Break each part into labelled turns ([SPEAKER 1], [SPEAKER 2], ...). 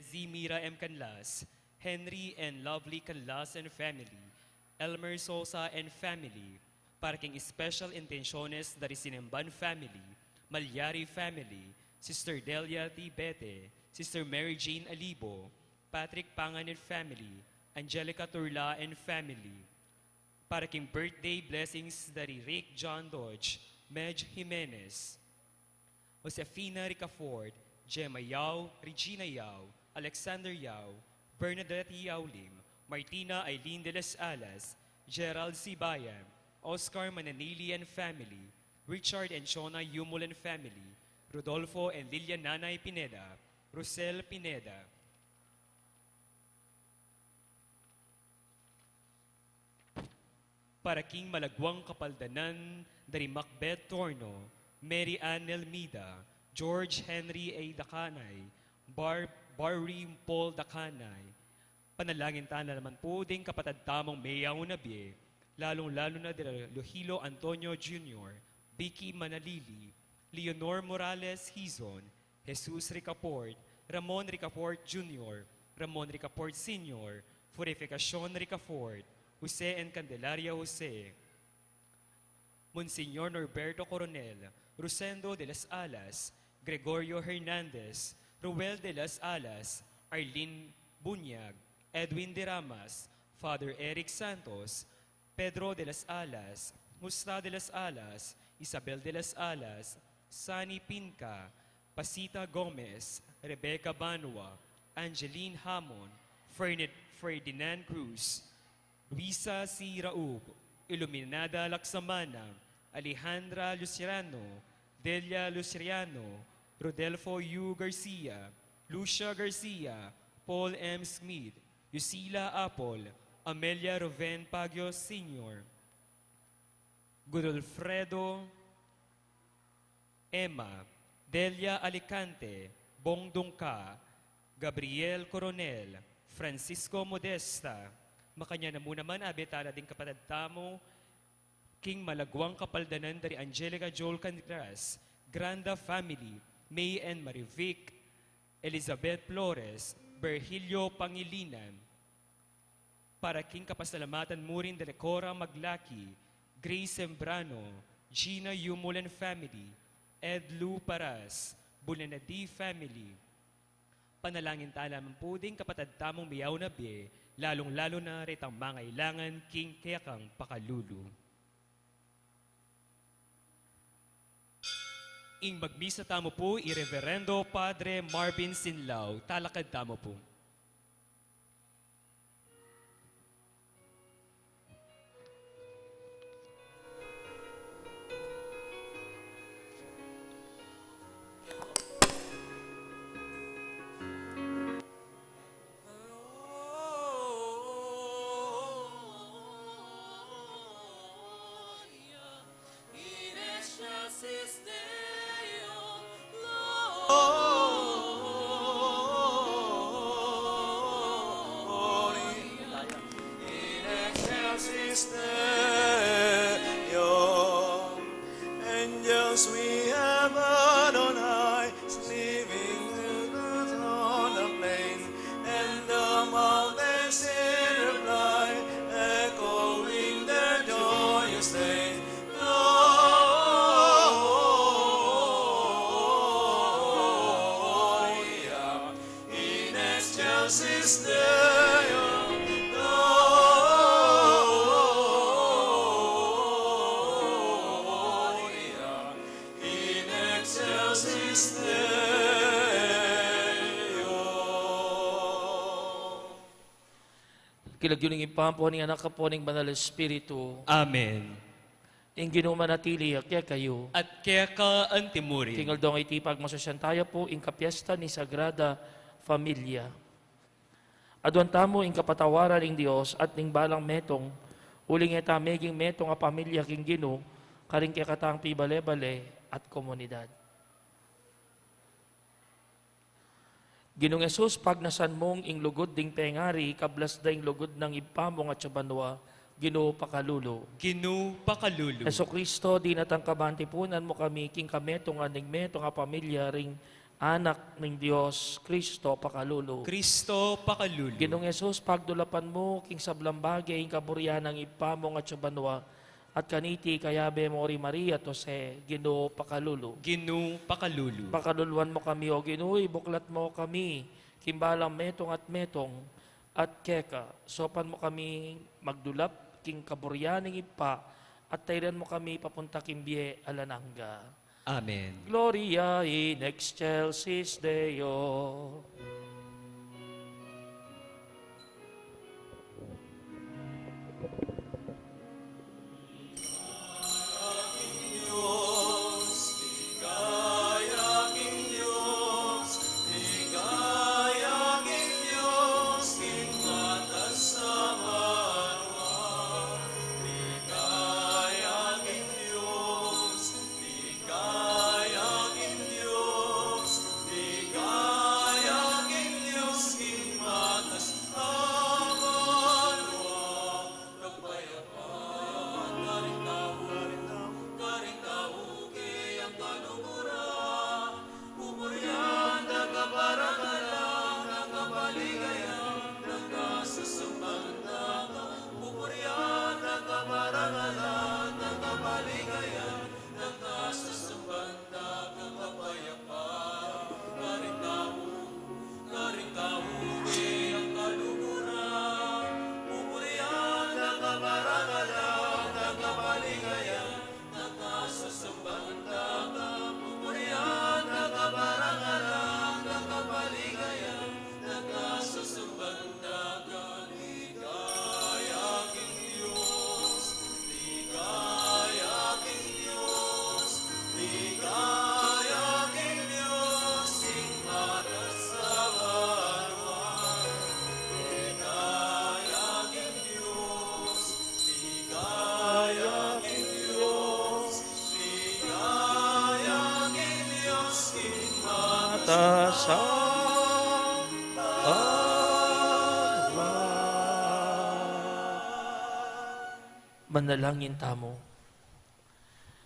[SPEAKER 1] Betsy Mira M. Canlas, Henry and Lovely Canlas and family, Elmer Sosa and family, Parking Special Intenciones dari Sinemban family, Malyari family, Sister Delia T. Bete, Sister Mary Jane Alibo, Patrick Pangan and family, Angelica Turla and family, Parking birthday blessings dari Rick John Dodge, Medj Jimenez, Josefina Ricafort, Gemma Yao, Regina Yao, Alexander Yao, Bernadette Yaulim, Martina Eileen de las Alas, Gerald Sibayan, Oscar Mananili and family, Richard and Shona Yumul and family, Rodolfo and Lilian Nanay Pineda, Rosel Pineda, para King Malagwang Kapaldanan dari Macbeth Torno, Mary Ann Elmida, George Henry A. Dakanay, Barry Paul Dakanay. Panalangin ta na naman po ding kapatid tamong Mayaw Nabie, lalong-lalo na dila Lohilo Antonio Jr., Vicky Manalili, Leonor Morales Hizon, Jesus Ricaport, Ramon Ricaport Jr., Ramon Ricaport Sr., Purificacion Ricaport, Jose and Candelaria Jose, Monsignor Norberto Coronel, Rosendo de las Alas, Gregorio Hernandez, Ruel de las Alas, Arlene Bunyag, Edwin de Ramas, Father Eric Santos, Pedro de las Alas, Musta de las Alas, Isabel de las Alas, Sani Pinca, Pasita Gomez, Rebecca Banua, Angeline Hamon, Ferdinand Cruz, Luisa C. Raub, Iluminada Laksamana, Alejandra Luciano, Delia Luciano, Rodelfo U. Garcia, Lucia Garcia, Paul M. Smith, Yusila Apol, Amelia Roven Pagyo Sr., Godolfredo Emma, Delia Alicante, Bong Dungka, Gabriel Coronel, Francisco Modesta, makanya na muna man abetala ding kapatid tamo, King Malagwang Kapaldanan dari Angelica Joel Canigras, Granda family, May and Marivic, Elizabeth Flores, Berhilio Pangilinan, para King Kapasalamatan Murin de Lecora Maglaki, Grace Sembrano, Gina Yumulan family, Ed Lu Paras, Bulanadi family. Panalangin ta naman po ding kapatid tamong Mayaw Nabie, lalong-lalo na ritang mangailangan King Kayakang Pakalulu. Ing magmisa tamo po, Irreverendo Padre Marvin Sinlao, talakad tamo po.
[SPEAKER 2] Angels we have heard on high, sleeping on the plain, and the mountains in reply, echoing their joyous strain. Gloria in excelsis Deo.
[SPEAKER 3] Kilagyuning impampo ni anak ka po ng Banal Espiritu.
[SPEAKER 1] Amen.
[SPEAKER 3] Ing ginumanatili kaya kayo.
[SPEAKER 1] At kaya ka antimuri.
[SPEAKER 3] Tingal dong itipag masasyan tayo po ing kapiesta ni Sagrada Familia. Adwan tamo ing kapatawaran ing Dios at ning balang metong uling eta meging metong a pamilya king Gino karing kaya katang pibale-bale at komunidad. Ginong Jesus, pag nasan mong ing lugod ding pengari, kablas da ing lugod ng ipamong at sabanwa, Ginoo Pakalulo.
[SPEAKER 1] Ginoo Pakalulu.
[SPEAKER 3] Yeso Kristo, di natang kabantipunan mo kami, king kametong aning metong a pamilya ring Anak ng Diyos, Kristo pakalulu.
[SPEAKER 1] Kristo pakalulu.
[SPEAKER 3] Ginong Yesus, pagdulapan mo, king sablang bagay, ing kaburian ng ipamong at sabanwa, at kaniti kayabe mo ori Maria Tose, Ginoo pakalulu.
[SPEAKER 1] Ginoo pakalulu.
[SPEAKER 3] Pakaluluan mo kami, o Ginoo, ibuklat mo kami, kimbalang metong at keka, sopan mo kami magdulap, king kaburian ng ipa, at tayran mo kami papunta kimbie alanangga.
[SPEAKER 1] Amen.
[SPEAKER 3] Gloria in excelsis Deo. Sa manalangin tamo.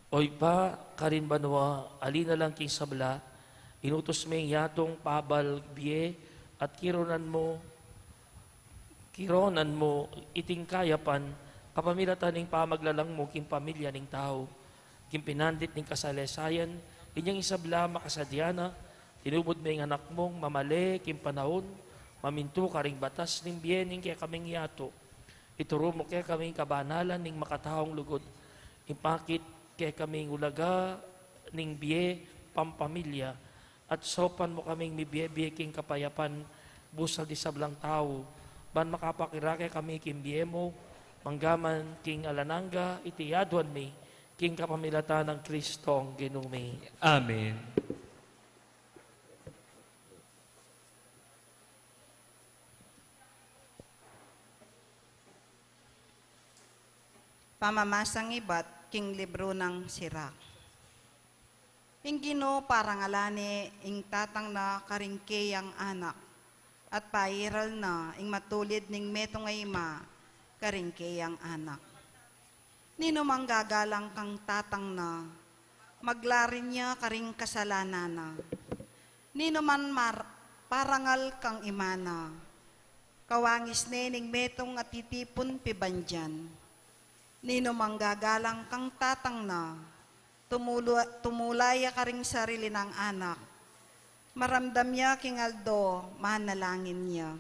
[SPEAKER 3] Oy pa, karin banwa, alina lang king sabla, inutos may yatong pabal biye, at kironan mo, iting kayapan, kapamilatan ning pamaglalang mo, king pamilya ning tao, king pinandit ning kasalesayan, inyang isabla makasadyana, tinubod may anak mong mamali, king panahon, maminto karing batas ning biyening kaya kaming yato, ituro mo kaya kaming kabanalan ning makataong lugod, impakit kaya kaming ulaga ning biye pampamilya, at sopan mo kaming mibiye-biye king kapayapan, busal di sablang tao, ban makapakira kaya kami king biye mo, manggaman king alananga, itiyaduan mi, king kapamilatan ng Kristong Ginumi.
[SPEAKER 1] Amen.
[SPEAKER 4] Pamamasang ibat, king libro ng Sirak. Ing Ginoo parangalani, ing tatang na karingkeyang anak, at pairal na, ing matulid ning metong ay ima, karingkeyang anak. Nino manggagalang kang tatang na, maglarin niya karing kasalanan na. Nino man parangal kang imana, kawangis ning metong at titipon pibandyan. Nino manggagalang kang tatang na, tumulaya ka ring sarili ng anak, maramdam niya king aldo, manalangin niya.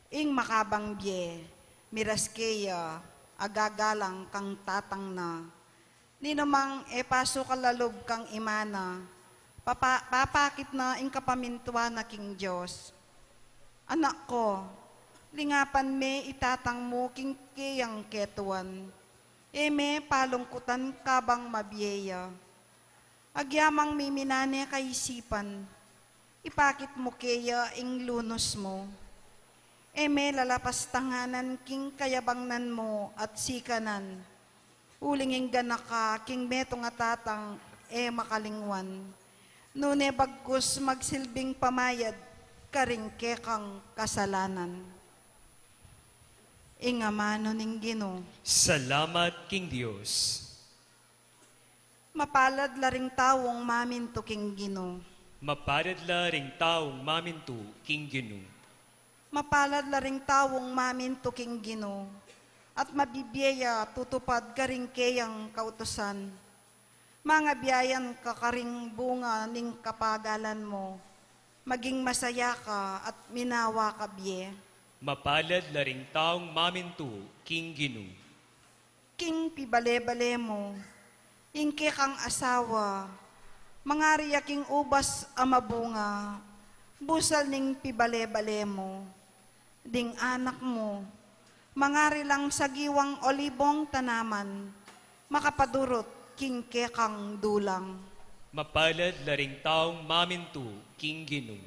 [SPEAKER 4] Ing makabang bye, miraskeya, agagalang kang tatang na, nino mang epaso kalalob kang imana, papakit na ing kapamintuan na king Diyos. Anak ko, lingapan me itatang mo king kiyang ketuan, eme palungkutan kabang mabiyeya. Agyamang miminane kaisipan, ipakit mo kaya ing lunos mo. Eme lalapas tanganan king kayabangnan mo at sikanan, ulinging ganaka king metong atatang makalingwan. Nune bagkus magsilbing pamayad, karing kekang kasalanan. Ingamano ning Ginoo.
[SPEAKER 1] Salamat king Diyos.
[SPEAKER 4] Mapalad laring tawong maminto king Ginoo.
[SPEAKER 1] Mapalad la ring taong mamintu king Ginu.
[SPEAKER 4] Mapalad la ring tawong maminto king Gino, at mabibiyaya tutupad karing kayang kautusan. Mga biyayan kakaring bunga ning kapagalan mo, maging masaya ka at minawa ka biye.
[SPEAKER 1] Mapalad la ring taong mamintu king Ginu.
[SPEAKER 4] King pibale-bale mo, ingke kang asawa, mga riyaking ubas amabunga, busal ning pibale-bale mo, ding anak mo, mga rilang sagiwang olibong tanaman, makapadurot king kekang dulang.
[SPEAKER 1] Mapalad la ring taong mamintu king Ginu.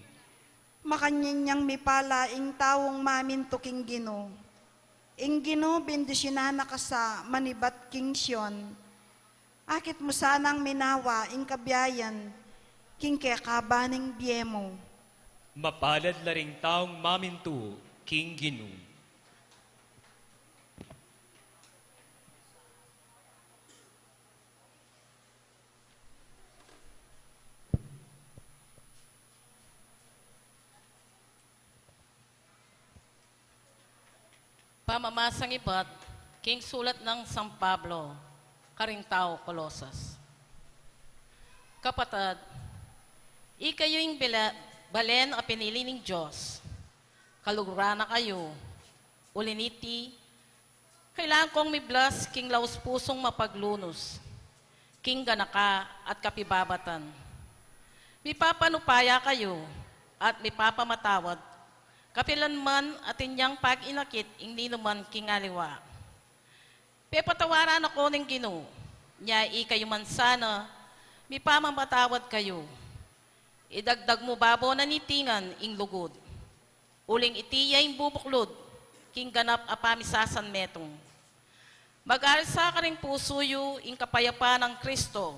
[SPEAKER 4] Makanyinyang mipala ing tawong maminto king Gino. Ing Gino bendisyonan ka sa manibat king Sion. Akit mo sanang minawa ing kabiyayan, king kekabaning biyemo.
[SPEAKER 1] Mapalad la ring taong mamintu king Ginu.
[SPEAKER 5] Pamamasang ibat, king sulat ng San Pablo, Karintao, Colosas. Kapatad, ikayo'y balen o pinili ng Diyos. Kaluguran na kayo, uliniti, kailangan kong miblas king laus pusong mapaglunos, king ganaka at kapibabatan. Mipapanupaya kayo at mipapamatawad kapilanman at inyang pag-inakit hindi naman kingaliwa. Pepatawaran ako ng Gino, niya ikayo man sana, mi pamamatawad kayo. Idagdag mo babo na nitingan ing lugod. Uling itiya ing bubuklod, king ganap apamisasan metong. Mag-arisa ka rin pusuyo ing kapayapa ng Kristo.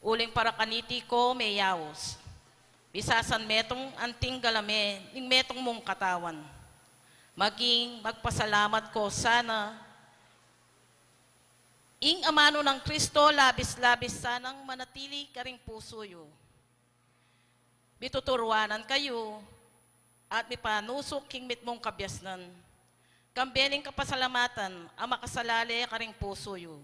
[SPEAKER 5] Uling para kaniti ko may yawos. Bisasan metong anting galame, ning metong mong katawan. Maging magpasalamat ko sana, ing amano ng Kristo, labis-labis sanang manatili ka ring pusoyo. Bituturwanan kayo, at mipanusok king mitmong kabyasnan. Kambening kapasalamatan, ang makasalali ka ring pusoyo.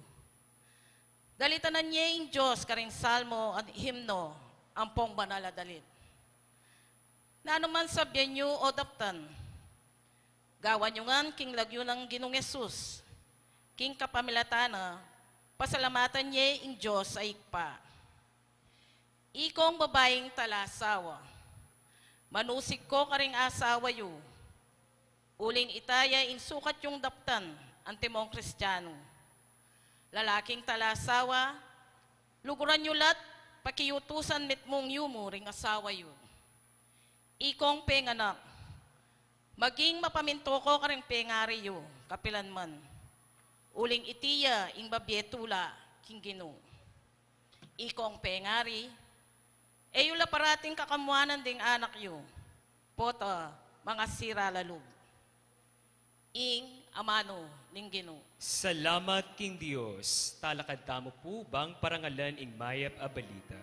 [SPEAKER 5] Dalitanan niya ing Diyos ka ring salmo at himno, ang pong banaladalit. Na anuman sabihin nyo o daptan, gawan nyo ngan king lagyo ng Ginong Yesus, king kapamilatana, pasalamatan niya ing Diyos ay ikpa. Ikong babaeng talasawa, manusik ko karing asawa yu, uling itaya ing sukat yung daptan, antimong Kristiyano. Lalaking talasawa, luguran nyo lat, pakiyutusan mitmong yumo ring asawa yu. Ikong penganak, maging mapaminto ko karing pengari yu, kapilanman. Uling itiya ing babyetula king Gino. Ikong pengari, eyula parating kakamuanan ding anak yu, pota mga sira lalug. Ing amano ning Gino.
[SPEAKER 1] Salamat king Dios, talakad tamo po bang parangalan ing mayap a balita.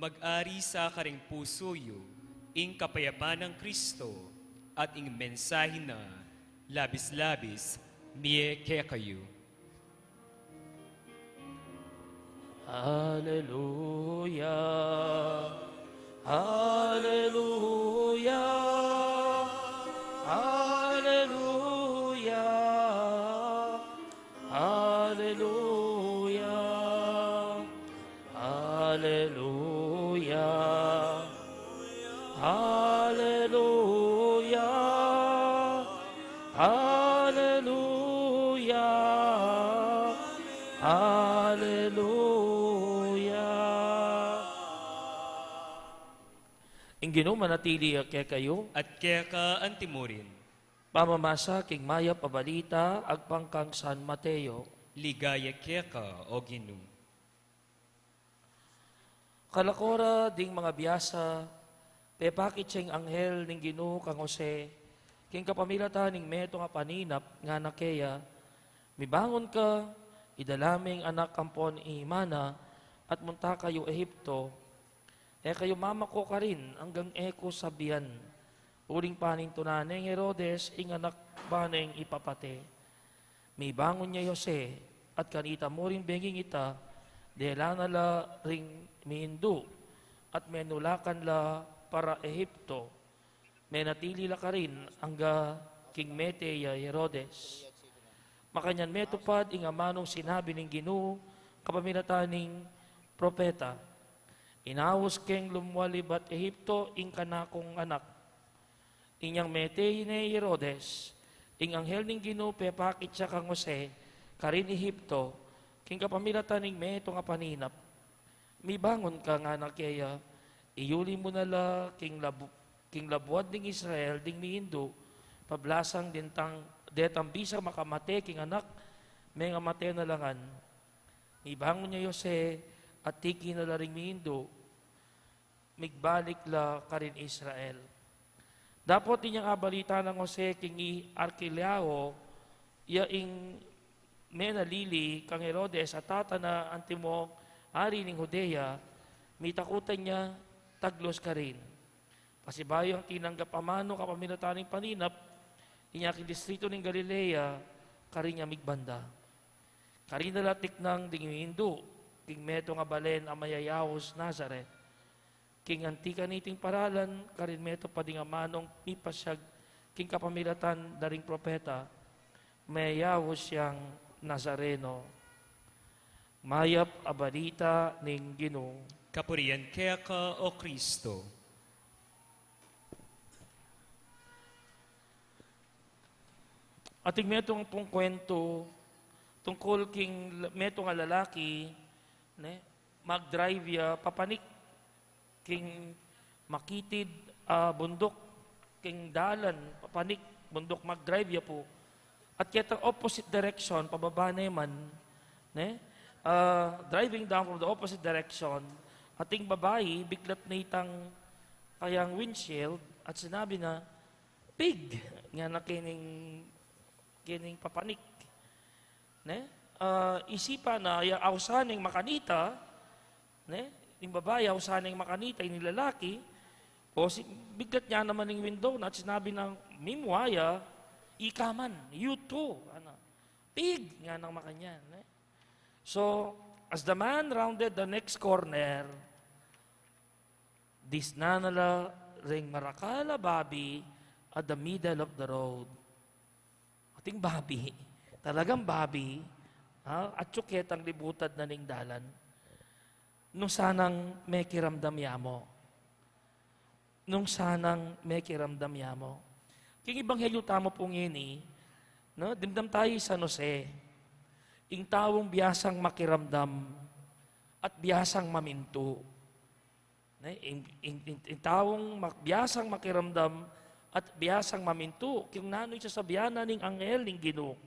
[SPEAKER 1] Mag-ari sa karing puso yu, ing kapayapaan ng Kristo, at ing mensahe na labis-labis miye kaya kayo.
[SPEAKER 3] Hallelujah, Hallelujah, Hallelujah, Hallelujah, Hallelujah, Hallelujah, Hallelujah, Hallelujah. Ingino manatili kaya kayo,
[SPEAKER 1] At kaya ka antimurin,
[SPEAKER 3] pamamasa king maya pabalita, agpangkang San Mateo.
[SPEAKER 1] ligaya kaya ka o Ginoo.
[SPEAKER 3] Kalakora ding mga biyasa, pepakit siyang anghel ning Ginoo kang Jose, king kapamilatan ning meto nga paninap nga nakeya, mibangon ka, idalaming anak kampon imana, at munta kayo Ehipto, kayo mamako ka rin hanggang eko sabihan, uling paning tunaneng Herodes, ing anak baneng ipapate. Mibangon niya Jose, at kanita mo rin benging ita, dela na la ring mihindu, at menulakan la para Ehipto, menatili la ka rin hangga king mete ya Herodes. Makanyan metupad ing amanong sinabi ng Ginoo kapamilataning propeta. Inawos keng lumwalibat Ehipto ing kanakong anak. Inyang mete ni Herodes, ing anghel ning Ginoo pepakit siya kang Jose, karin Ehipto, king kapamilataning meto nga paninap. Mibangon ka nga nakaya, iyuli mo na la king labuad ding Israel ding miindo, pablasang detang bisang makamate king anak, may nga mate na langan. Mibangon niya Jose, at tiki na la ring miindo, migbalik la karin Israel. Dapat inyang abalita ng Jose king Arkelao, yaing may nalili kang Herodes at tata na antimog ari ning Judea, may takutan niya, taglos ka rin. Pasibayo ang tinanggap amano kapamilataning paninap, inyaking distrito ng Galilea, karin niya migbanda. Karin nalatik ng dingindo, king meto nga balen ang mayayawos Nazaret. King antika niting paralan, karin meto pa ding amanong mipasyag, king kapamilatan daring propeta, mayayawos siyang Nazareno. Mayap abalita ning Ginoo.
[SPEAKER 1] Kapurian kaya ka, O Kristo.
[SPEAKER 3] Ating metong pong kwento tungkol king meto nga lalaki, mag-drive ya papanik king makitid bundok king dalan papanik bundok mag-drive ya po. At kaya opposite direction pababa naman, driving down from the opposite direction, ating babae, biglat na itang kayang windshield at sinabi na, pig! Nga na kining papanik. Isipa na, awsaning makanita, yung babae, awsaning makanita, yung lalaki, biglat niya naman yung window na at sinabi ng, mimwaya, ikaman, you too. Pig! Nga nang makanyan. So, as the man rounded the next corner, disnanala ring marakala babi at the middle of the road. Ating babi, talagang babi, at tsukit ang libutad na ning dalan. Nung sanang may kiramdam yamo. Nung sanang may kiramdam yamo. King ibanghelyo tamo pong ini, dimdam tayo sa Jose. Ing tawong biyasang makiramdam at biyasang maminto. Ing tawong biyasang makiramdam at biyasang maminto. Kung nanoy siya sa biyana ning anghel ning Ginoo.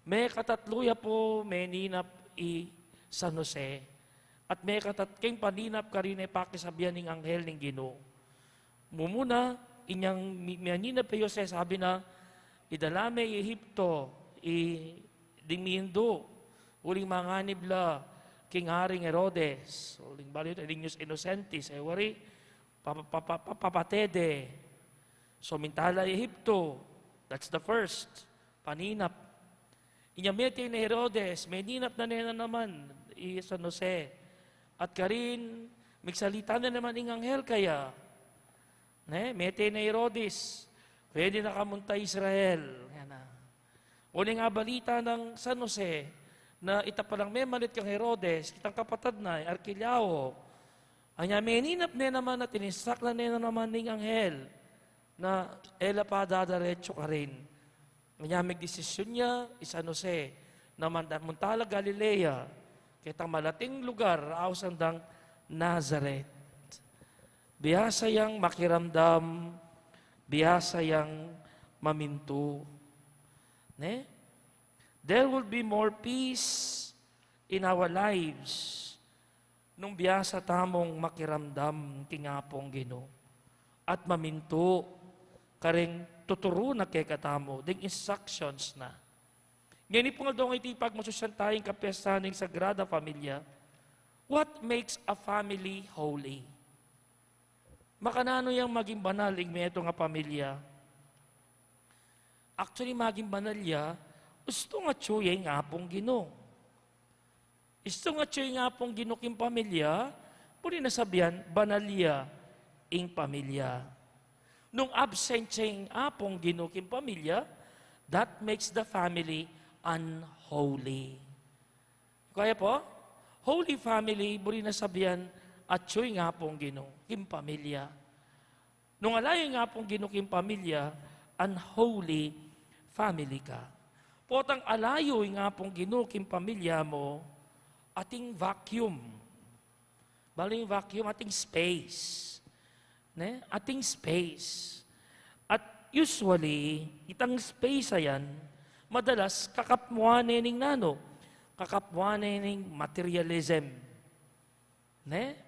[SPEAKER 3] May katatluya po may ninap San Jose. At may king paninap ka rin ay pakisabihan ning anghel ning Ginoo. Mumuna, inyang miyaninap pa Jose, sabi na, idalame Ehipto, dimindo, uling manganib la, king Haring Herodes, uling baliw, inyos Innocentis, wari, papatede. So, mintala Ehipto, that's the first, paninap. Inyamete ni Herodes, may ninap na nena naman, San Jose. At karin, migsalita na naman ing anghel kaya, mete ni Herodes, pwede na kamunta Israel. Yan na. Uling nga balita ng San Jose, na itapalang may malit kang Herodes, kitang kapatad na, Arkelao. Anya, may ninap na naman at tinisak na naman ng anghel na ela pa dadaretso ka rin. Anya, may desisyon niya, San Jose, na muntala Galilea, kitang malating lugar, ausandang Nazareth. Biyasa yang makiramdam, biyasa yang maminto. There will be more peace in our lives nung biyasa tamong makiramdam kingapong Ginoo at maminto kareng tuturo na kay katamo ding instructions na. Ngayon po nga daw nga itipag masusyantayang kapiyasan ng Sagrada Familia. What makes a family holy? Makanano yung maging banal ing meto nga pamilya? Actually, maging banal ya, gusto nga tsuya nga pong Ginoo. Gusto nga tsuya nga pong Ginoo king pamilya, puri nasabihan, banalya ing pamilya. Nung absent siya ing apong Ginoo king pamilya, that makes the family unholy. Kaya po, holy family, buri nasabihan, at tsuy nga pong Ginoo king pamilya. Nung alayo nga pong Ginoo king pamilya, unholy family ka. Potang alayo nga pong Ginoo king pamilya mo, ating vacuum. Baling vacuum, ating space. Ne? Ating space. At usually, itang space ayan, madalas kakapmuanin ng nano, kakapmuanin ng materialism. Ne?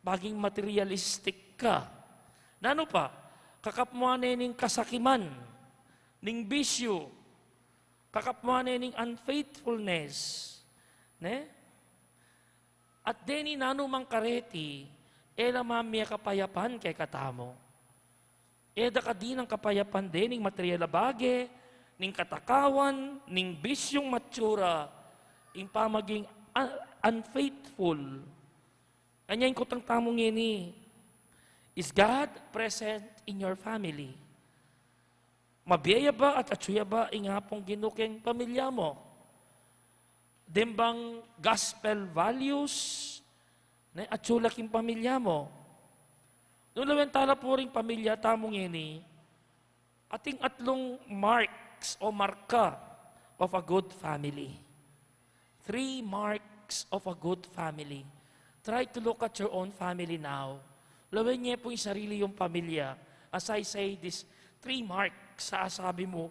[SPEAKER 3] Baging materialistic ka. Nano pa? Kakapmuanin ng kasakiman, ng bisyo, kakapmuanin ng unfaithfulness. Ne? At deni nano mang kareti, ela mamaya kapayapan kay katamo. Eda ka din ang kapayapan din ng material na bage, ng katakawan, ng bisyong matsura, ng pamaging unfaithful. Anyan ko tang tamong ini. Is God present in your family? Mabiyaya ba at atsuya ba ingapong ginukeng pamilya mo? Dimbang gospel values na atsula king pamilya mo? Noong lawentala po rin pamilya tamong ini, ating atlong marks o marka of a good family. 3 marks of a good family. Try to look at your own family now. Lawen niya po yung sarili yung pamilya. As I say, this 3 marks sa asabi mo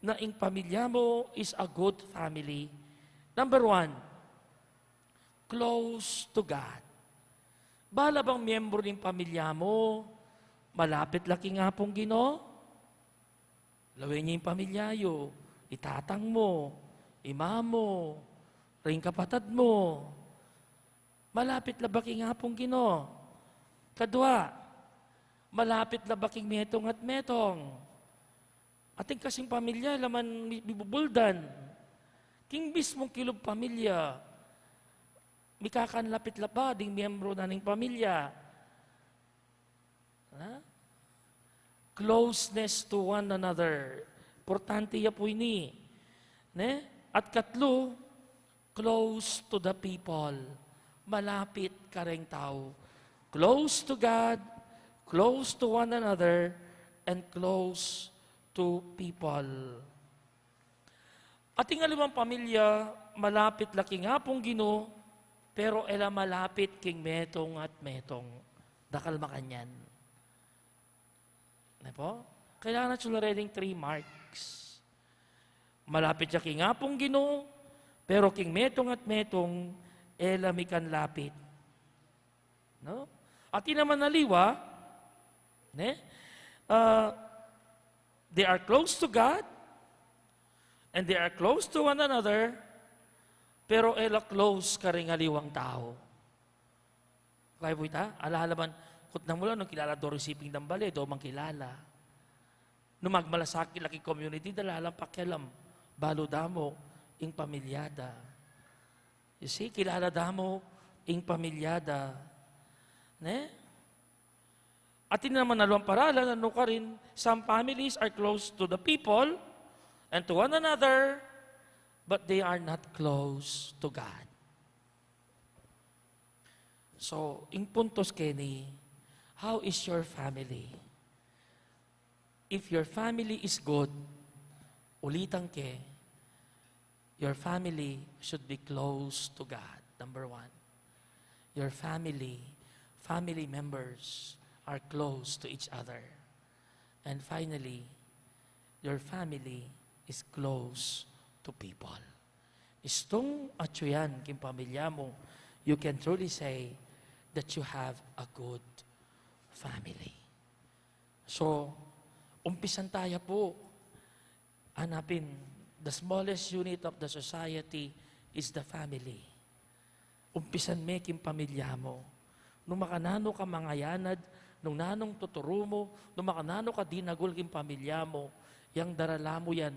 [SPEAKER 3] na ang pamilya mo is a good family. Number 1, close to God. Bala bang miyembro ng pamilya mo, malapit laki nga pong Ginoo? Lawen niya yung pamilyayo, itatang mo, ima mo, ring kapatid mo. Malapit labaki nga pong Ginoo. Kadwa, malapit labaking metong at metong. Ating kasing pamilya, laman bibubuldan. King mismong kilog pamilya, mikakanlapit lapa ding miyembro na ng pamilya. Ha? Closeness to one another. Importante ya po ini. Ne? At katlo, close to the people. Malapit ka ring tao. Close to God, close to one another, and close to people. Ating alimang pamilya, malapit laki nga pong Ginoo, pero ela malapit king metong at metong. Dakal makanyan. Na po? Kailangan na ring 3 marks. Malapit siya king nga pong Ginoo, pero king metong at metong, ela mikan lapit. No? At naman naliwa, ne? They are close to God, and they are close to one another, pero ela close ka rin aliwang tao. Kaya po ita, alalaman, kut na mula nung kilala do receiving dambali, do mang kilala. Nung magmalasaki laki community, dalalang pakialam, balo damo, ing pamilyada. You see, kilala damo, ing pamilyada. Ne? At naman nalawang paralan, ano ka rin, some families are close to the people, and to one another, but they are not close to God. So, in puntos Kenny, how is your family? If your family is good, ulitan ke, your family should be close to God. Number 1. Your family members are close to each other. And finally, your family is close to people. Istong atsuyan king pamilya mo, you can truly say that you have a good family. So, umpisan tayo po. Hanapin, the smallest unit of the society is the family. Umpisan making pamilya mo. Nung makanano ka mangayanad, nung nanong tuturo mo, nung makanano ka dinagol king pamilya mo, yang darala mo yan,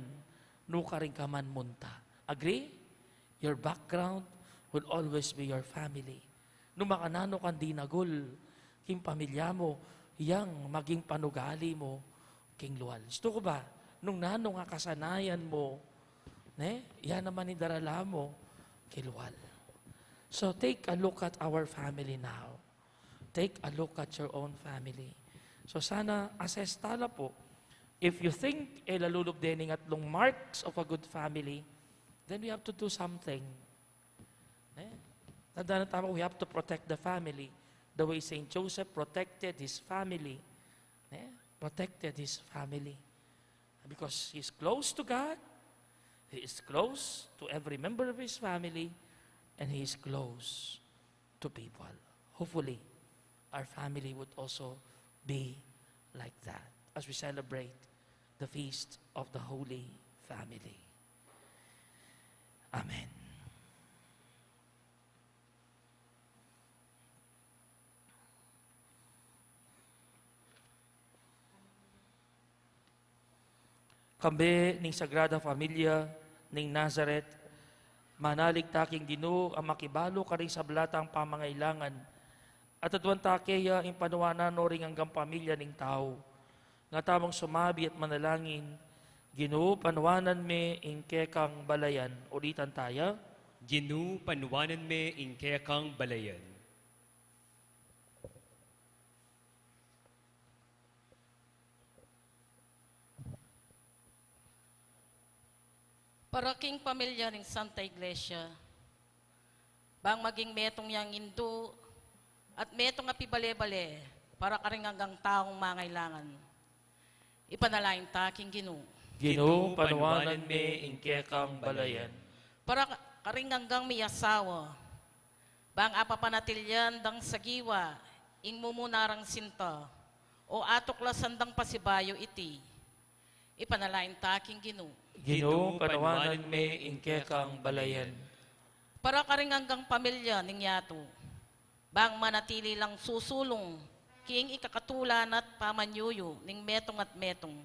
[SPEAKER 3] nung ka rin ka man munta. Agree? Your background will always be your family. Nung makanano ka dinagol king pamilya mo, yang maging panugali mo, king luwal. Gusto ko ba? Nung nanong nga kasanayan mo, yan naman yung darala mo, kilwal. So take a look at our family now. Take a look at your own family. So sana assess tala po. If you think lalulog dining at long marks of a good family, then we have to do something. Tandaan na tama, we have to protect the family. The way Saint Joseph protected his family. Protected his family. Because he is close to God, he is close to every member of his family, and he is close to people. Hopefully, our family would also be like that as we celebrate the feast of the Holy Family. Amen. Kambe ning Sagrada Familia ning Nazareth, manalig taking Ginoo ang makibalo ka rin sa blatang pamangailangan. At adwan takeya ing panuwanan no ring hanggang pamilya ning tao. Nga tamang sumabi at manalangin, Ginoo panuwanan me ing kekang balayan. Ulitan tayo.
[SPEAKER 1] Ginoo panuwanan me ing kekang balayan.
[SPEAKER 5] Para king pamilya ng Santa Iglesia, bang maging metong yang indo at metong apibale-bale para karing hanggang taong mangailangan. Ipanalain ta king Ginoo.
[SPEAKER 3] Ginoo panuwanan me ing kekang balayan.
[SPEAKER 5] Para karing hanggang may asawa, bang apapanatilyan dang sagiwa, ing mumunarang sinta, o atuklasan dang pasibayo iti. Ipanalain ta king Ginoo.
[SPEAKER 3] Ginoo panuwanan me ing kekang balayan.
[SPEAKER 5] Para karing hanggang pamilya ning yato, bang manatili lang susulong, king ikakatulan at pamanyuyo ning metong at metong.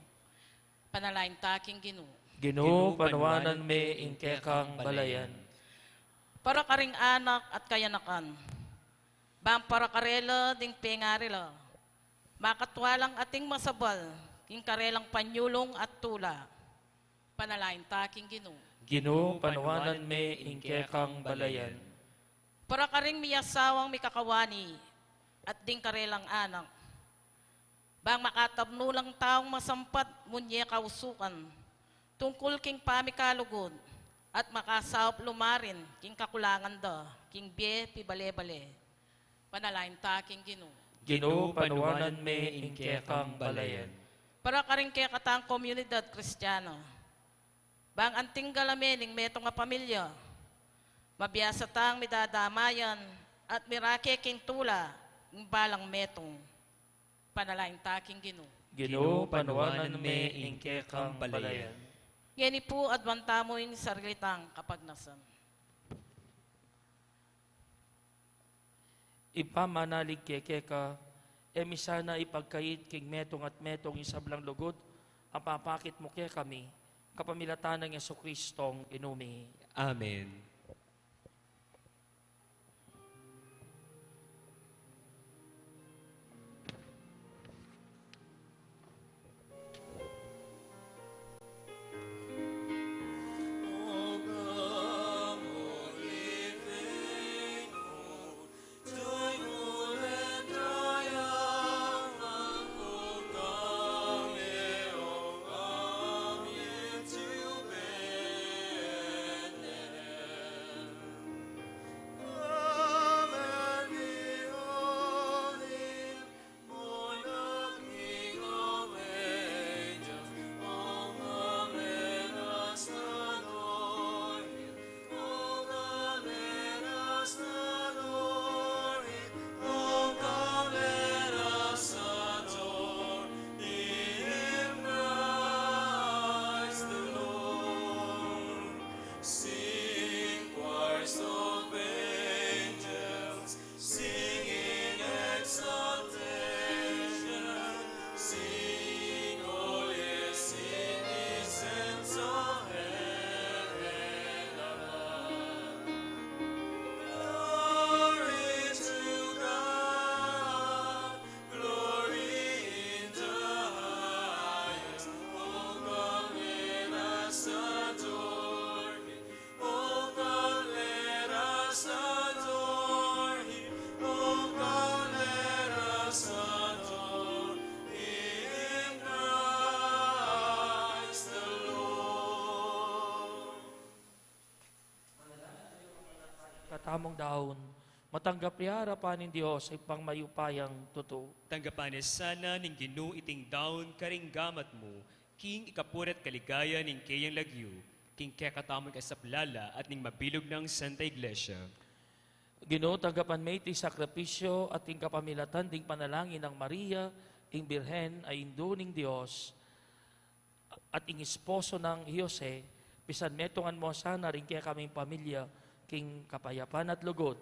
[SPEAKER 5] Panalain taking Ginoo.
[SPEAKER 3] Ginoo panuwanan me ing kekang balayan.
[SPEAKER 5] Para karing anak at kayanakan, bang para karela ding pengarela, makatwalang ating masabal, king karelang panyulong at tula. Panalain taking Ginoo.
[SPEAKER 3] Ginoo panuwanan me ing kekang balayan.
[SPEAKER 5] Para karing miyasawang mikakawani at ding karelang anak, bang makatabnulang taong masampat munye kausukan, tungkol king pamikalugod, at makasawap lumarin king kakulangan da, king biye pibale-bale. Panalain taking Ginoo.
[SPEAKER 3] Ginoo panuwanan me ing kekang balayan.
[SPEAKER 5] Para karing kaya katang komunidad kristyana, bang anting galamening metong nga pamilya, mabiyasa tang midadamayan at mirake king tula ng balang metong. Panalain taking Ginoo.
[SPEAKER 3] Ginoo panuwanan me ing kekang balayan.
[SPEAKER 5] Ngeni po adwanta mo yung sarilitang kapagnasan.
[SPEAKER 3] Ipamanalig kekeka, emisana ipagkait king metong at metong isablang lugod, apapakit mo kaya kami, kapamilatan ng Yesu Kristong inumi.
[SPEAKER 1] Amen.
[SPEAKER 3] tamong daon. Matanggap niya harapan ng Diyos ay pangmayupayang totoo.
[SPEAKER 1] Tanggapanes sana ning Ginoo iting daon karing gamat mo, king ikapurat kaligaya ning kayang lagyo, king kaya katamong kasaplala at ning mabilog ng Santa Iglesia.
[SPEAKER 3] Ginoo, tanggapan may iti sakripisyo at ing kapamilatan ding panalangin ng Maria, ing Birhen ay indo ning Diyos, at ing esposo ng Jose, bisan metongan mo sana rin kaya kaming pamilya, king kapayapan at lugod.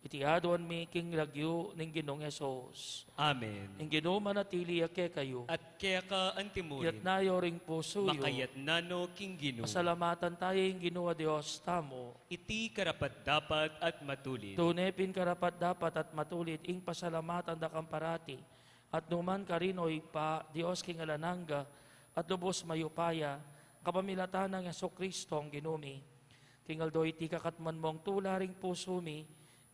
[SPEAKER 3] Iti aduan mi king lagyo ning Ginoong Hesus.
[SPEAKER 1] Amen.
[SPEAKER 3] Ing Ginoo manatili ake kayo.
[SPEAKER 1] At kaya ka
[SPEAKER 3] Yat
[SPEAKER 1] antimurin,
[SPEAKER 3] nayo ring puso yo.
[SPEAKER 1] makayat nano king Ginoo.
[SPEAKER 3] Pasalamatan tayo ing Ginoo Dios tamo.
[SPEAKER 1] Iti karapat dapat at matulid.
[SPEAKER 3] Tunepin karapat dapat at matulit ing pasalamatan da kamparati. At numan karinoy pa Dios king alananga at lubos mayupaya kapamilatan ng Jesucristo ang Ginumi. King aldoy ti kakatman mong tularing puso mi,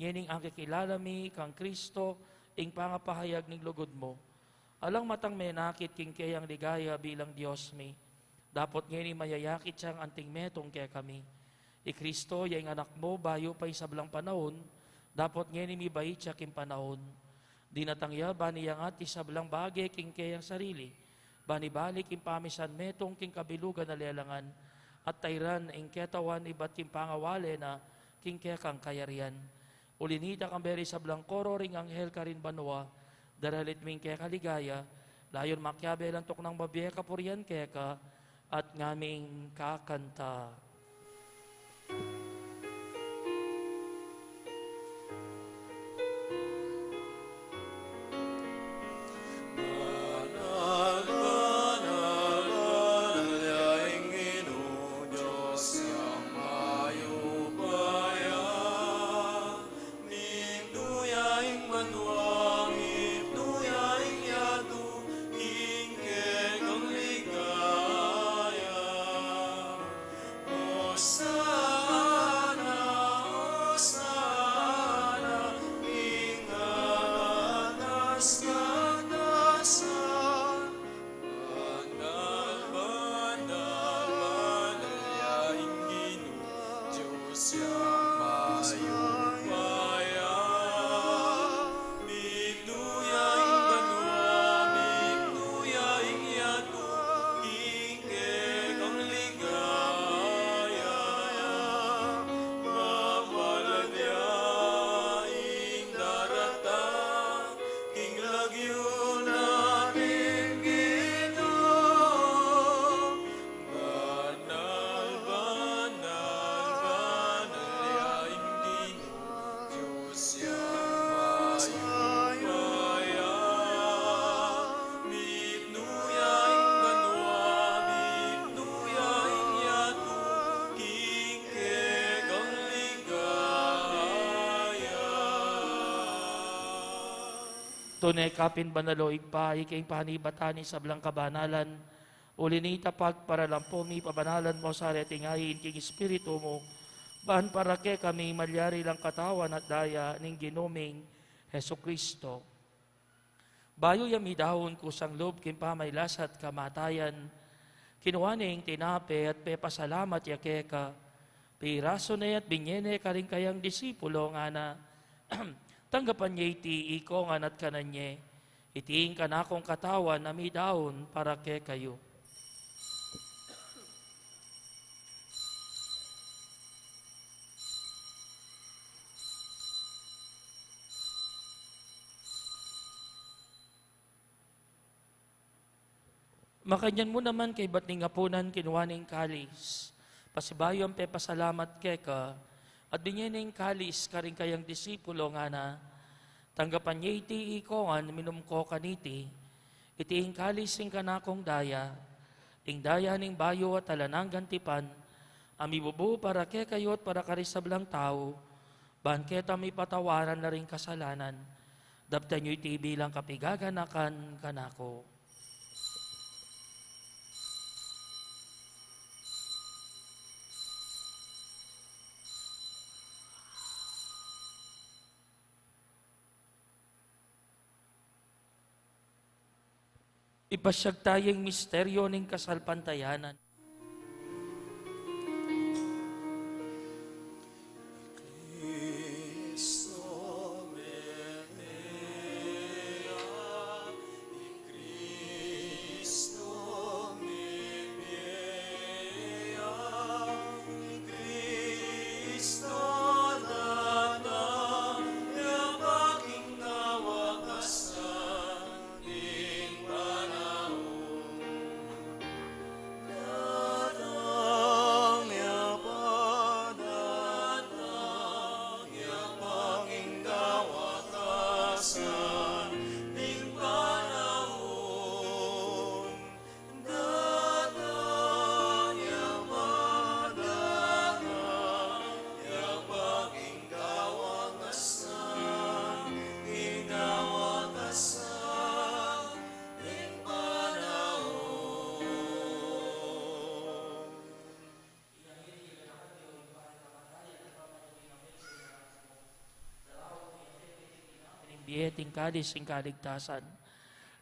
[SPEAKER 3] ngening ang kikilala mi kang Kristo ing pangapahayag ning lugod mo. Alang matang menakit king kayang ligaya bilang Dios mi. Dapot ngening mayayakit siyang anting metong kaya kami. I Kristo yung anak mo bayo pa isablang panahon, dapot ngening mi bait siya king panahon. Dinatangya ba niyang at isablang bagay king kayang sarili, banibalik king pamisan metong king kabilugan na lelangan, at tayran ing ketawan iba't king pangawale na king kaya kang kayarian. Ulinita kang beri sa blangkoro ring anghel ka rin banwa, daralit ming kaya kaligaya, layon makyabe lang tok ng babiya kapurian kaya ka, at ngaming kakanta.
[SPEAKER 2] Banal, banal, banal, yaing Ginoo, Diyos yang mayupaya. Migduyaing banwang, igduyaing yadu, ingkeg ang ligaya. Hosana, Hosana, ingatas-ngatasan. Banal, banal, banal, yaing Ginoo, Diyos yang mayupaya. Migduyaing banwa, migduyaing yadu, ingkeg ang ligaya. Mapaladyaing daratang, king lagyo namin Ginoo. Banal, banal, banal, yaing Ginoo, Diyos yang mayupaya. Migduyaing banwa, migduyaing yadu, ingkeg ang ligaya.
[SPEAKER 3] Tunay kapin banaloig pa, iking panibatani sa blang kabanalan, ulinita pagparalampomi, pabanalan mo sa retingayin king espiritu mo, baan para ke kami malyari lang katawan at daya ning ginuming Heso Kristo. Bayo yami dahon kusang loob king pamaylasat kamatayan, kinuwaning tinape at pepasalamat yakeka, piraso na at binyene ka rin kayang disipulo nga na, tanggapan niya iti ikongan at kananye, itiin ka na akong katawan na may daon para ke kayo. Makanyan mo naman kay bating apunan kinuwaning kalis, pasibayo ang pepasalamat keka, at binyaning kalis ka rin kayang disipulo nga na, tanggapan niya iti ikongan, minumko kaniti, itiing kalis ing kanakong daya, ing daya ning bayo at talanang gantipan, amibubu para ke kayo at para karisablang tao, banketa may patawaran na rin kasalanan, daptan niyo iti bilang kapigaganakan kanako. Ipasyag tayong misteryo ng kasalpantayanan. bieting kadis ing kaligtasan.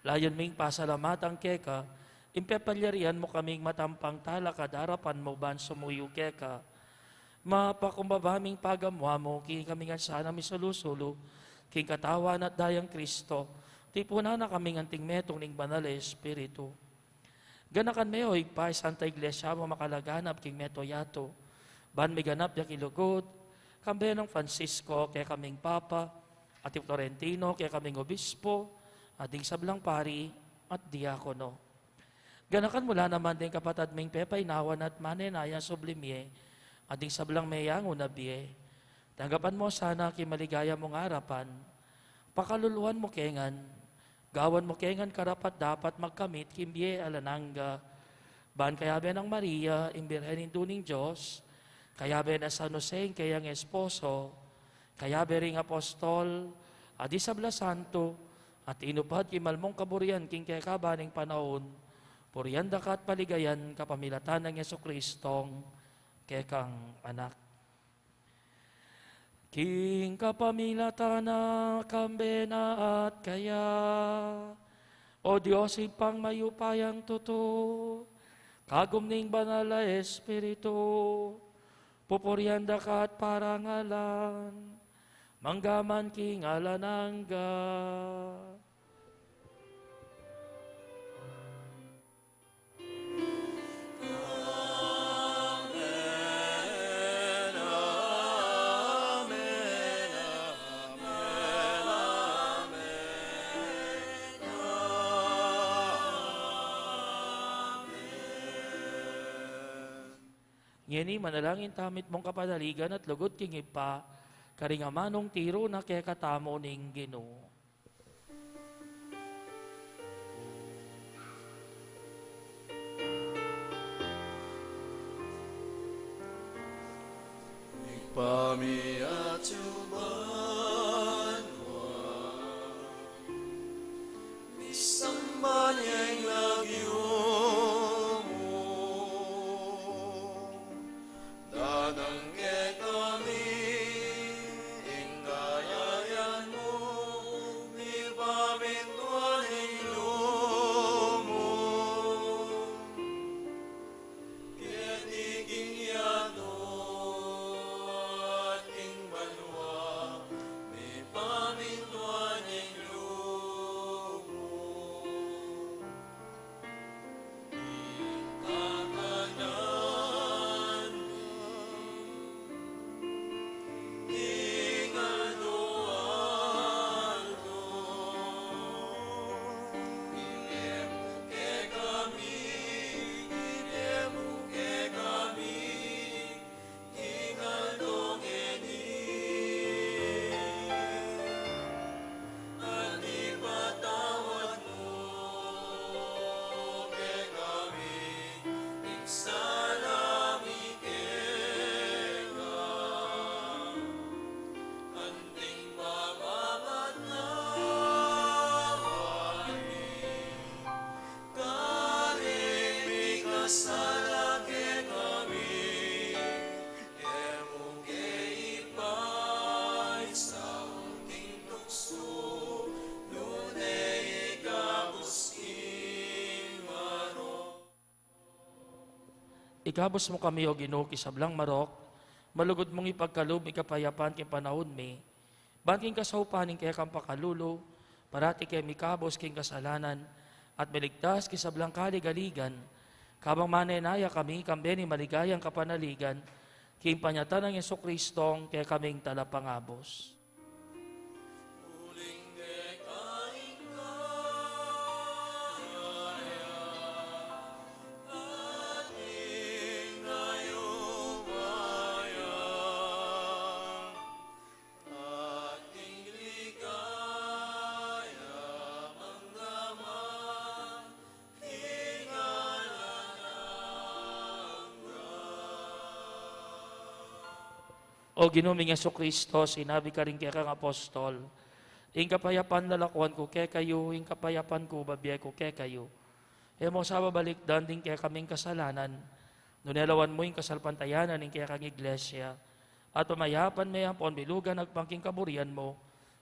[SPEAKER 3] Layon ming pasalamatan keka, impepalyarian mo kaming matampang talakad harapan mo ban sumuyo keka. Mapakumbabaming pagamwa mo, king kami nga sana misulusulo, king katawan at dayang Kristo, tipuna na kaming anting metong ning banal Espiritu. Ganakan meyo, igpay Santa Iglesia mo makalaganap king meto yato, ban may ganap yak ilugod, kambe ng Francisco, kaya kaming Papa, at Florentino, kaya kaming Obispo, ading sablang pari, at diakono. Ganakan mula naman din kapatad ming pepay nawan at manenaya sublimye, ading sablang mayang unabye. Tanggapan mo sana kimaligaya mong harapan, pakaluluan mo kengan, gawan mo kengan karapat dapat magkamit kimbye alananga, ban kaya ng Maria, imbirhenin duning Diyos, kaya na San Jose, kayang esposo, kaya ring apostol, adi sabla santo, at inupad kimalmong kaburian king kaya kabaning panahon, purianda ka at paligayan kapamilatan ng Yesukristong kekang anak. King kapamilatan na kambena at kaya, o Diyos ipang mayupayang tuto, kagum ning banal na Espiritu, pupurianda ka at parangalan, manggaman king alanangga. Ngeni manalangin tamit mong kapadaligan at lugod king ipa, karingamanong tiro na kaya katamo ning Ginoo.
[SPEAKER 2] Pami at banwa, misamba niya'y lagyo mo, danang kay kami, inggayayan mo, mi pamintuan ilo mo, kaya diging yato.
[SPEAKER 3] Ikabos mo kami o Ginoo kisablang marok, malugod mong ipagkaloob ikapayapan king panahon mi, banking kasaupaning kaya kang pakalulo, parati kay mikabos king kasalanan, at miligtas kisablang kaligaligan, kabang manenaya kami kambeni maligayang kapanaligan, king panyatan ng Yesukristong kaya kaming talapangabos. O Ginoong Jesucristo, sinabi ka rin kaya kang apostol, ing kapayapan nalakuan ko kaya kayo, ing kapayapan ko babiyay ko kaya kayo. E mo sa babalik din kaya kaming kasalanan, nunelawan mo ing kasalpantayanan ing kaya kang iglesia, at pamayapan may ampon bilugan nagpangking kaburian mo,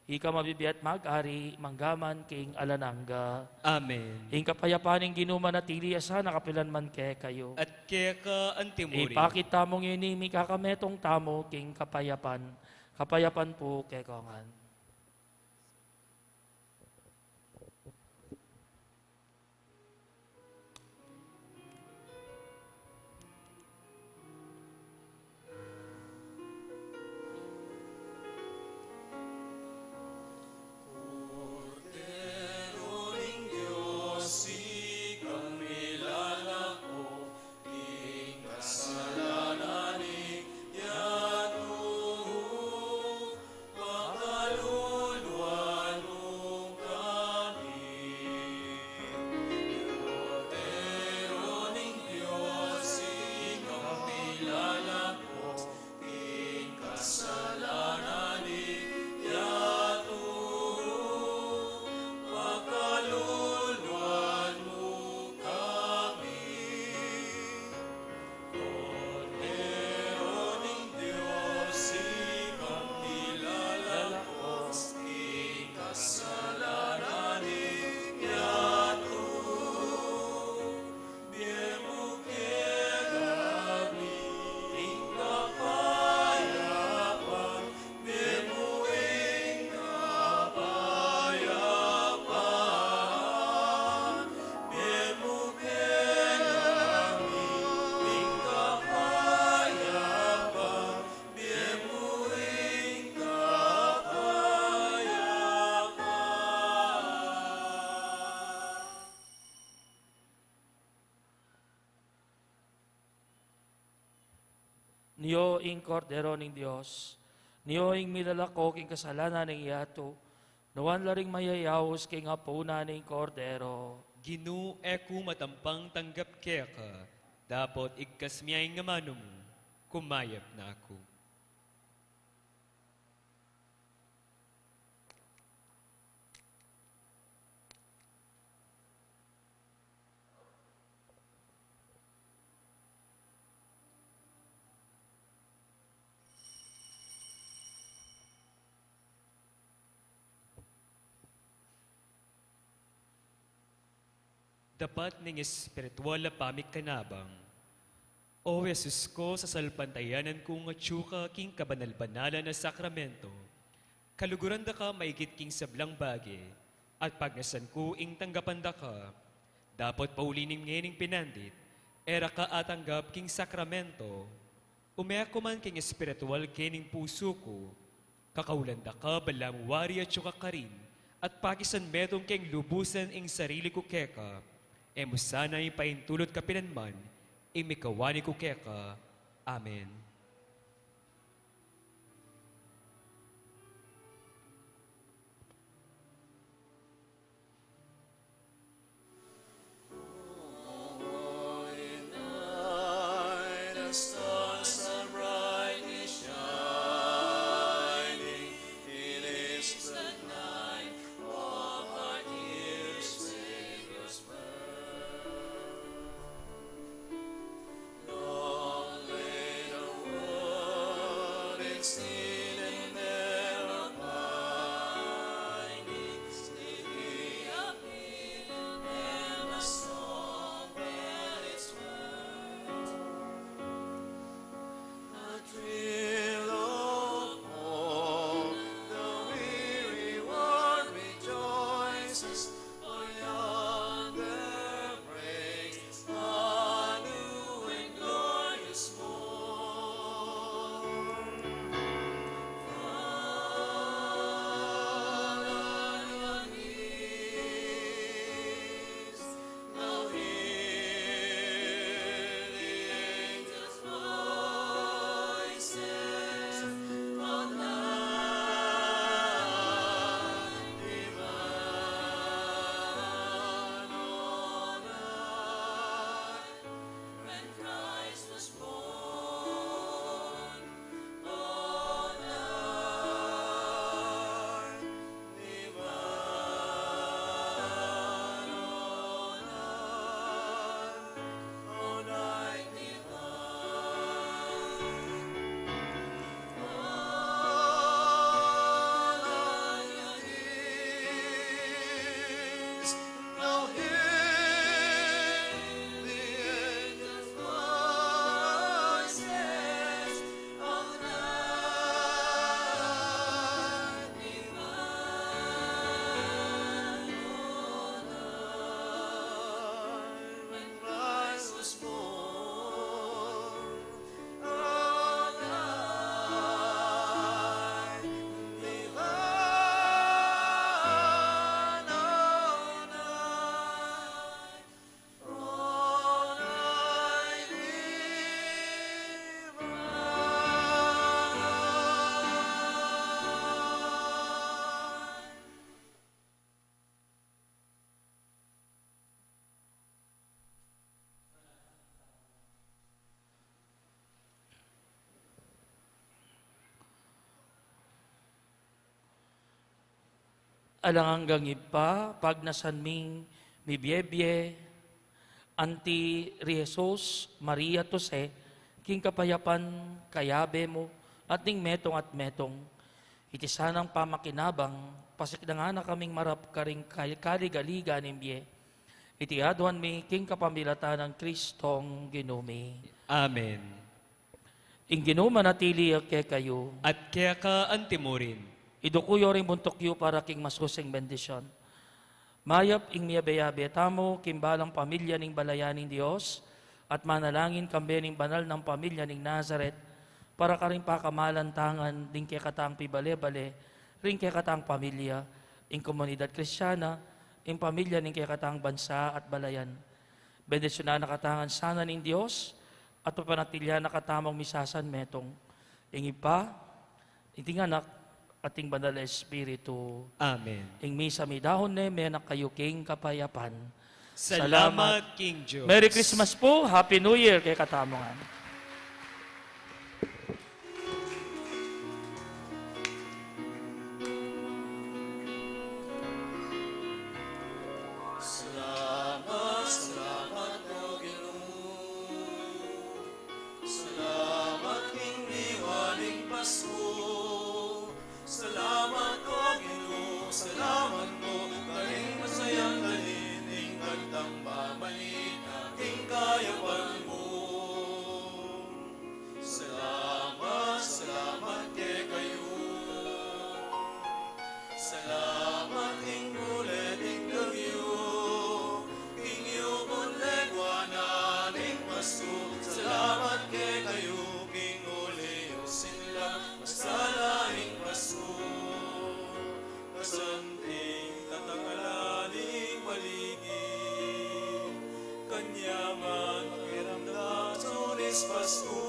[SPEAKER 3] ika mabibiat mag-ari, manggaman king alanangga.
[SPEAKER 1] Amen.
[SPEAKER 3] Ing kapayapaning ginuman at asa nakapilan man ke kayo.
[SPEAKER 1] At keka antimuri.
[SPEAKER 3] Ipakita mong inimi kakametong tamo king kapayapan. Kapayapan po ke kongan.
[SPEAKER 2] Cordero ning Diyos, ikang nilalako, ing kasalanan yato, pakaluluan mo kami. Cordero ning Diyos, ikang nilalako, ing kasalanan yato, pakaluluan mo kami. Cordero ning Diyos, ikang nilalakos, ing kasalanan yato, biyemo kami, ing kapayapan, biyemo ing kapayapan, biyemo kami, ing kapayapan, biyemo ing kapayapan.
[SPEAKER 3] Niyo ing kordero ning Dios, niyo ing milalako king kasalanan ng iyato, nawan laring mayayaos king apuna ning kordero.
[SPEAKER 1] Ginu eku matampang tanggap keka. Dapat igkas miyay nga mano mo. Kumayap na ako. Dapat ning espiritual na pamik kanabang. O Jesus ko, sa salpantayanan kong atsuka king kabanal-banalan na sakramento, kaluguran da ka maigit king sablang bagi, at pagnasan ko ing tanggapan da ka, dapat paulinim ngayon pinandit, era ka atanggap king sakramento, umeko man king espiritual kining puso ko, kakaulan da ka balang wari at tsuka karin, at pakisan medong king lubusan ing sarili ko keka, emo sana'y paintulot ka pinanman, imikawani ko keka. Amen.
[SPEAKER 2] Night, the stars are brightly shining. It is the night of our dear Savior's birth. Long lay the world in sin and error pining. Still He appeared, and a song that its worth. A thrill of hope, the weary world rejoices, for yonder breaks a new and glorious morn.
[SPEAKER 3] alanganggang ipa, pag nasanming mibyebye, anti Jesus, Maria Tose, king kapayapan kayabe mo, at ning metong at metong, iti sanang pamakinabang, pasikdangan na kaming marap karing kaligaliga nimye, iti aduan mi king kapamilatan ng Kristong ginumi.
[SPEAKER 1] Amen.
[SPEAKER 3] Ing ginuma natili ke kayo,
[SPEAKER 1] At kaya ka antimorin,
[SPEAKER 3] idukuyo ring buntok yu para king masusing bendisyon. Mayap ing miyabe-yabe tamo, kimbalang pamilya ning balayaning Diyos, at manalangin kambe ning banal ng pamilya ning Nazaret, para karing pakamalantangan ding kay katang pibale-bale, ring kay katang pamilya, ing komunidad kristyana, ing pamilya ning kay katang bansa at balayan. Bendisyonan na katangan sana ning Diyos, at papanatilya na katamang misasan metong, ing ipa, iting anak, ating banal na Espiritu.
[SPEAKER 1] Amen.
[SPEAKER 3] Ing misa mi dahon ne, menak kayo king kapayapan.
[SPEAKER 1] Salamat, King Diyos.
[SPEAKER 3] Merry Christmas po, Happy New Year kay katamongan.
[SPEAKER 2] Salamat, salamat o Ginoo. Salamat king liwaning Pasko. Salamat o Ginoo, salamat mo, kaling masayang dalining kantang mamalita, king kayapan mo. Salamat, salamat kay kayo. Salamat king ulit igdagyo, king yukon legwana ning Pasko. Salamat kay kayo, king uleo sinla, masalaing Pasko. Kasanting tatangalaling maligi, kanyaman pakiramdam, Sunis Pasko.